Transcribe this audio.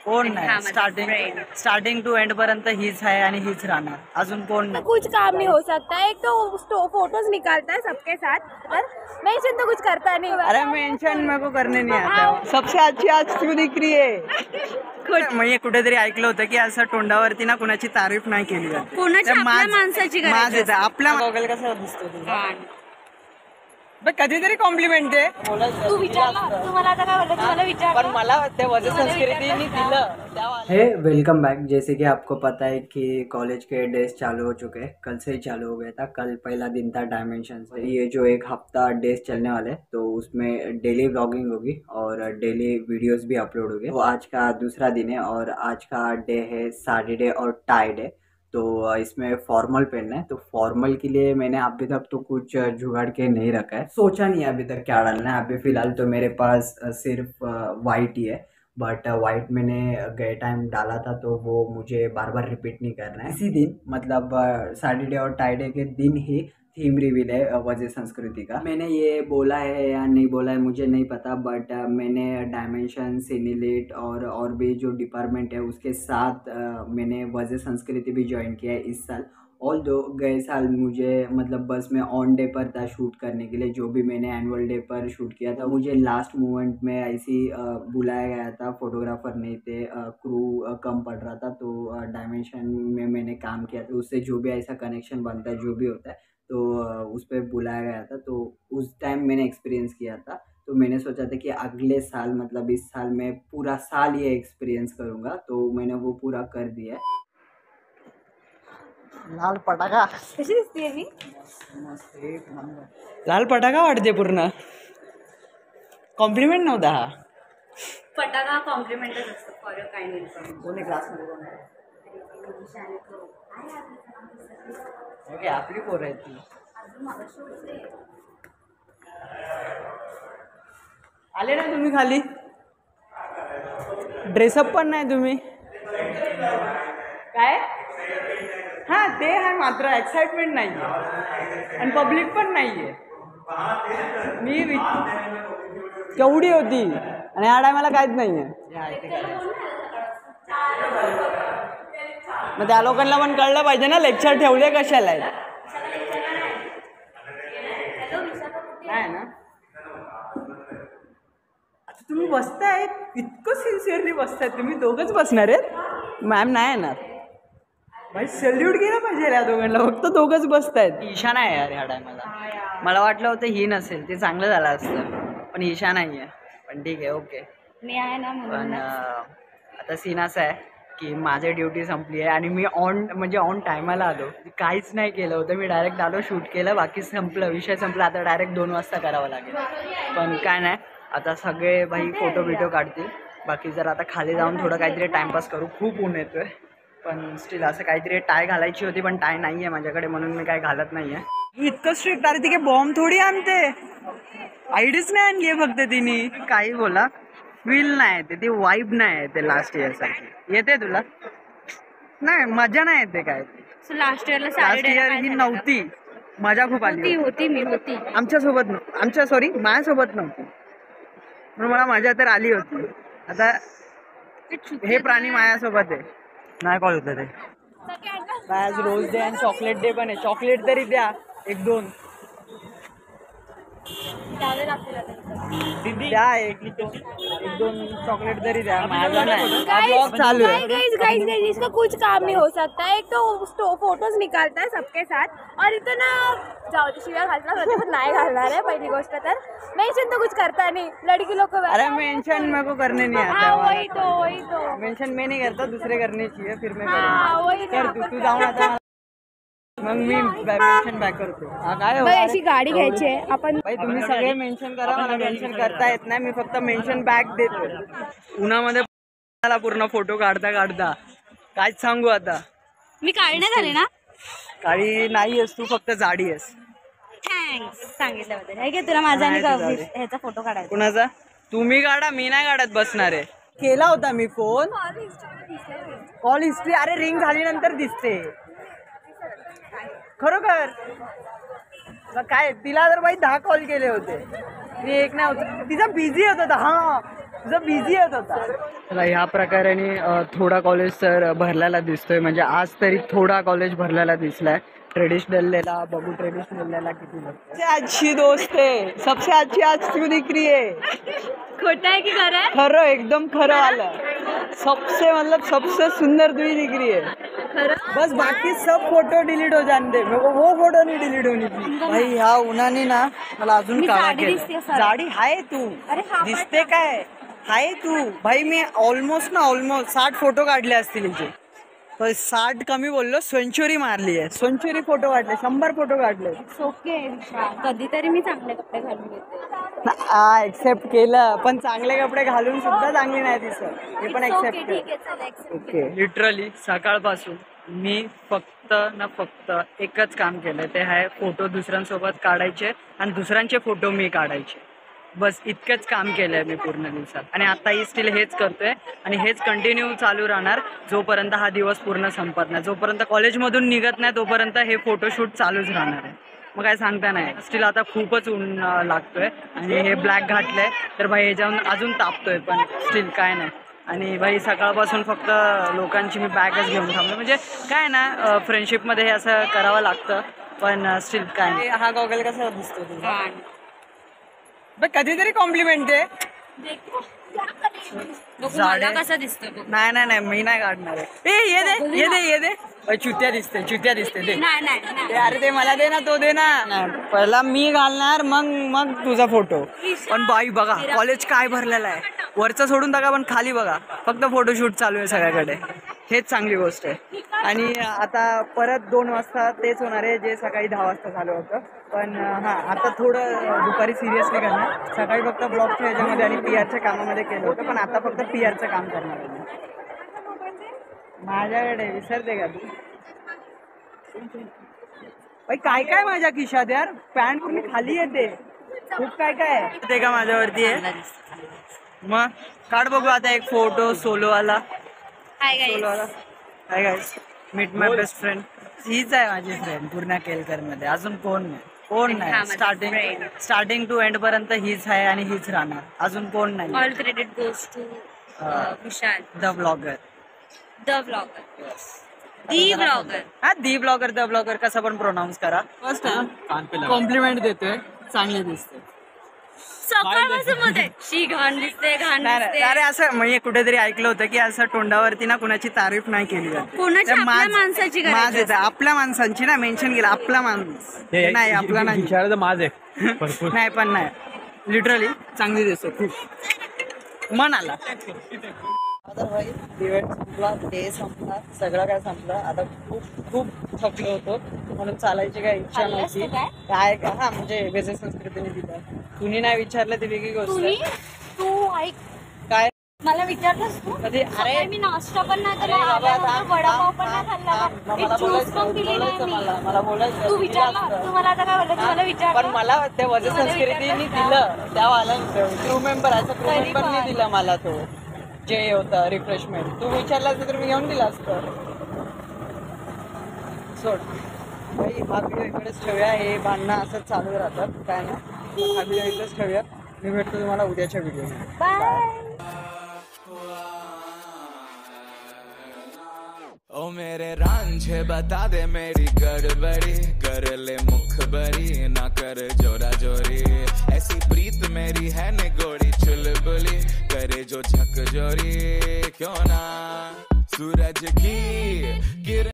कोण नाही. Starting to end पर्यंत हीच आहे आणि हीच राहणार, अजून कोण नाही. कुछ काम नहीं हो सकता है। एक तो फोटोज निकालता है सबके साथ, पर मेंशन तो कुछ करता नहीं। अरे मेंशन मेरे को करने नहीं आता. सबसे अच्छी आज क्यों दिख रही है. म्हणजे कुठेतरी ऐकलं होतं की असं तोंडावरती ना कुणाची तारीफ नाही केली जाते, माणसाची. आपल्या गॉगल कसा दिसतो तुझा. कधीतरी कॉम्प्लिमेंट आहे. तू विचार ना, तुम्हाला आता काय बोलतो, तुम्हाला विचार. पण मला ते वजन संस्कृतीने दिलं. हे वेलकम बैक। जैसे कि आपको पता है कि कॉलेज के डेज चालू हो चुके हैं, कल से ही चालू हो गया था। कल पहला दिन था डायमेंशन। ये जो एक हफ्ता डेज चलने वाले तो उसमें डेली व्लॉगिंग होगी और डेली वीडियोस भी अपलोड होंगे। तो आज का दूसरा दिन है और आज का डे है साड़ी डे और टाई डे। तो इसमें फॉर्मल पहनना है, तो फॉर्मल के लिए मैंने अभी तक तो कुछ जुगाड़ के नहीं रखा है, सोचा नहीं अभी तक क्या डालना है। अभी फिलहाल तो मेरे पास सिर्फ वाइट ही है, बट वाइट मैंने गए टाइम डाला था तो वो मुझे बार बार रिपीट नहीं करना है। इसी दिन मतलब साड़ी डे और टाई डे के दिन ही थीम रिवील है वजह संस्कृति का। मैंने ये बोला है या नहीं बोला है मुझे नहीं पता, बट मैंने डायमेंशन, सिनीलिट और भी जो डिपार्टमेंट है उसके साथ मैंने वजह संस्कृति भी ज्वाइन किया है इस साल। ऑल दो गए साल मुझे मतलब बस में ऑन डे पर था शूट करने के लिए, जो भी मैंने एनुअल डे पर शूट किया था मुझे लास्ट मोमेंट में ऐसी बुलाया गया था, फोटोग्राफर नहीं थे, क्रू कम पड़ रहा था, तो डायमेंशन में मैंने काम किया था। उससे जो भी ऐसा कनेक्शन बनता है, जो भी होता है, तो उस पर बुलाया गया था। तो उस टाइम मैंने एक्सपीरियंस किया था, तो मैंने सोचा था कि अगले साल मतलब इस साल मैं पूरा साल ये एक्सपीरियंस करूँगा, तो मैंने वो पूरा कर दिया है। लाल पटाका कशी दिसते मी. लाल पटाका वाटते पूर्ण. कॉम्प्लिमेंट नव्हता हा. फटाका कॉम्प्लिमेंटच असतो फॉर अ काइंड इन्फॉर्मेशन. कोणी क्लासमध्ये कोण आहे. ओके आपली पोर आहे ती. आले ना तुम्ही खाली. ड्रेसअप पण नाही तुम्ही. काय हां ते आहे मात्र एक्साइटमेंट नाही आहे आणि पब्लिक पण नाही आहे. मी केवढी होती आणि या टायमाला काहीच नाही आहे. मग त्या लोकांना पण कळलं पाहिजे ना लेक्चर ठेवले कशाला आहेत. नाही ना आता तुम्ही बसताय इतकं सिन्सिअरली बसताय तुम्ही दोघंच बसणार आहेत. मॅम नाही येणार. भाई सल्यूट केलं पाहिजे या दोघांना. फक्त दोघंच बसतायत. ईशा नाही यार ह्या टायमाला. मला वाटलं होतं ही नसेल ते चांगलं झालं असतं, पण ईशा नाही आहे. पण ठीक आहे ओके मी आहे ना म्हणून. पण आता सीन असा आहे की माझी ड्युटी संपली आहे आणि मी ऑन टायमाला आलो. काहीच नाही केलं होतं. मी डायरेक्ट आलो, शूट केलं, बाकी संपलं, विषय संपला. आता डायरेक्ट 2 वाजता करावं लागेल. पण काय नाही आता सगळे भाई फोटो बिटो काढतील. बाकी जर आता खाली जाऊन थोडं काहीतरी टाइमपास करू. खूप ऊन येतोय पण स्टील असं काहीतरी टाय घालायची होती पण टाय नाही आहे माझ्याकडे म्हणून मी काय घालत नाही आहे. इतकं स्ट्रिक्ट. अरे तिथे बॉम्ब थोडी आणते. आयडीच नाही आणली फक्त तिने. काही बोला विल नाही येते ती. वाईब नाही येते लास्ट इयर सारखी. येते तुला नाही मजा नाही येते काय. लास्ट इयर ही नव्हती. मजा खूप आली होती. मी होती आमच्या माझ्यासोबत नव्हती म्हणून मला मजा तर आली होती. आता हे प्राणी माझ्यासोबत आहे. नाही कॉल होतं ते. आज रोज डे आणि चॉकलेट डे पण आहे. चॉकलेट तरी द्या 1-2 द्या. 1-2 चॉकलेट तरी द्या. माझा नाही ब्लॉग चालू आहे. गाइस इसका कुछ काम नहीं हो सकता है। एक तो फोटोज निकालता है सबके साथ और इतना ना जाओ शिव्या घालता होते पण नाही घालणार आहे. पहिली गोष्ट तर मेंशन तो कुछ करता नहीं लड़की लोग को. अरे मेंशन मेरे को करने नहीं आता. हाँ वही तो मेंशन मैं नहीं करता, दूसरे करने चाहिए फिर मैं हाँ वही कर. तू जाऊन आता मग मी मेन्शन बॅक करतो. काय अशी गाडी घ्यायची आहे आपण. भाई तुम्ही सगळे मेन्शन करा, मला मेन्शन करता येत नाही. मी फक्त मेन्शन बॅक देतो. उन्हामध्ये पूर्ण फोटो काढता कायच सांगू. आता मी काढण्यात आले ना. काळी नाही आहेस तू, फक्त जाडी आहेस. थँक्स सांगितल्याबद्दल. हे घे तुला माझा आणि ह्याचा फोटो काढायचा. कुणाचा? तुम्ही काढा, मी नाही काढत बसणार आहे. केला होता मी फोन. कॉल हिस्ट्री अरे रिंग झाल्यानंतर दिसते खरोखर. काय तिला तर बाई 10 कॉल केले होते. मी एक नाही होत. तिचा बिझी होत होता. हा तुझा बिझी होत होता. तर ह्या प्रकारे थोडा कॉलेज तर भरलेला दिसतोय. म्हणजे आज तरी थोडा कॉलेज भरलेला दिसलाय. ट्रेडिशनलला बघू, ट्रेडिशनलला किती सबसे अच्छी दोस्त है, सबसे अच्छी आज तू दिख रही है. खोटा है की खरं आहे? खरं, एकदम खरं आलं. सबसे मतलब सबसे सुंदर तू ही दिख रही है. खरं? बस बाकी सब फोटो डिलीट हो जाने दे. मेरे को वो फोटो नहीं डिलीट होनी थी. भाई ह्या उन्हाने ना मला अजून मी काळा जाडी केलं. दिसते सर. जाडी हाय तू, अरे हा पण दिसते काय हाय तू. भाई मी ऑलमोस्ट 60 फोटो काढले असतील इथे. 60 कमी बोललो, सेंचुरी मारली आहे. सेंचुरी फोटो काढले, 100 फोटो काढले. ओके विशाल, कधीतरी मी चांगले कपडे घालून येते. एक्सेप्ट केलं, पण चांगले कपडे घालून सुद्धा चांगली नाही दिसत. हे पण ओके एक्सेप्ट ठीक आहे चल accept. ओके. लिटरली सकाळपासून मी फक्त एकच काम केलं, ते आहे फोटो दुसऱ्यांसोबत काढायचे आणि दुसऱ्यांचे फोटो मी काढायचे. बस इतकंच काम केलंय मी पूर्ण दिवसात. आणि आताही स्टील हेच करतोय आणि हेच कंटिन्यू चालू राहणार जोपर्यंत हा दिवस पूर्ण संपत नाही. जोपर्यंत कॉलेजमधून निघत नाही तोपर्यंत हे फोटोशूट चालूच राहणार आहे. मग काय सांगता नाही. स्टील आता खूपच ऊन लागतोय आणि हे ब्लॅक घातलंय तर भाई ह्याच्याहून अजून तापतोय, पण स्टील काय नाही. आणि भाई सकाळपासून फक्त लोकांची मी बॅगच घेऊन थांबलो. म्हणजे काय ना, फ्रेंडशिपमध्ये हे असं करावं लागतं, पण स्टील काय. हा गॉगल कसा दिसतो तुझा? कधीतरी कॉम्प्लिमेंट आहे. मला कसा दिसतोय बघ. नाही मी नाही काढणार आहे. ये दे चुत्या दिसते दे. नाही अरे ते मला दे ना, तो दे ना. पहिला मी घालणार, मग तुझा फोटो. पण बाई बघा कॉलेज काय भरलेलं आहे. वरचं सोडून टाका, पण खाली बघा फक्त फोटोशूट चालू आहे सगळ्याकडे. हेच चांगली गोष्ट आहे. आणि आता परत 2 वाजता तेच होणार आहे जे सकाळी 10 वाजता झालं होतं. पण आता थोडं दुपारी सिरियसली करणार. सकाळी फक्त ब्लॉगच्या ह्याच्यामध्ये आणि PR च्या कामामध्ये केलं होतं, पण आता फक्त PR चं काम करणार आहे. माझ्याकडे विसरते का तू? काय माझ्या खिशात यार, पॅन्ट पूर्ण खाली येते. खूप काय ते का माझ्यावरती आहे. मग काढ बघू आता एक फोटो सोलोवाला. Hi guys. Hi guys, meet my best friend. हीच आहे माझी फ्रेंड पूर्ण केलकर मध्ये. अजून कोण नाही. स्टार्टिंग टू एंड पर्यंत हीच आहे आणि हीच राहणार. अजून कोण नाही. All credit goes to Vishal the blogger. The blogger कसं पण प्रोनाऊन्स करा. फर्स्ट कॉम्प्लिमेंट देतोय, चांगली दिसते. घाण दिसते. अरे असं म्हणजे कुठेतरी ऐकलं होतं की असं तोंडावरती ना कुणाची तारीफ नाही केली जाते. माणसाची माझ येते आपल्या माणसांची ना मेन्शन केलं. आपला माणूस नाही, आपला नाही. नाही पण नाही, लिटरली चांगली दिसतो खूप. मन आला. आता भाई इव्हेंट संपला, डे संपला, सगळं काय संपलं. आता खूप थकलो होतो म्हणून चालायची काही इच्छा नव्हती. काय हा म्हणजे वेगळ्या संस्कृतीने दिलं. कुणी नाही विचारलं ती वेगळी गोष्ट. तू ऐक, काय मला विचारलंस तू कधी? अरे मी नाश्ता पण नाही केला, वडापाव पण नाही खाल्ला, मला बोलायचं तू विचारला. तू मला आता काय बोललं, मला विचार. पण मला ते वजन संस्कृतीने दिलं त्या वाल्यांचं क्रू मेंबर दिला मला तो जे होतं रिफ्रेशमेंट. तू विचारला असतं तर मी घेऊन दिला असतं. सोड भाई, हा व्हिडिओ इकडेच ठेवूया. हे भांडणं असंच चालू राहतात, काय ना. हा व्हिडिओ इकडेच ठेवूया. मी भेटतो तुम्हाला उद्याच्या व्हिडिओ. बाय. ओ मेरे रांझे बता दे मेरी गड़बड़ी, कर ले मुखबरी ना कर जोरा जोरी. ऐसी प्रीत मेरी है निगोड़ी चुलबुली, करे जो झकझोरी क्यों ना सूरज की किरण.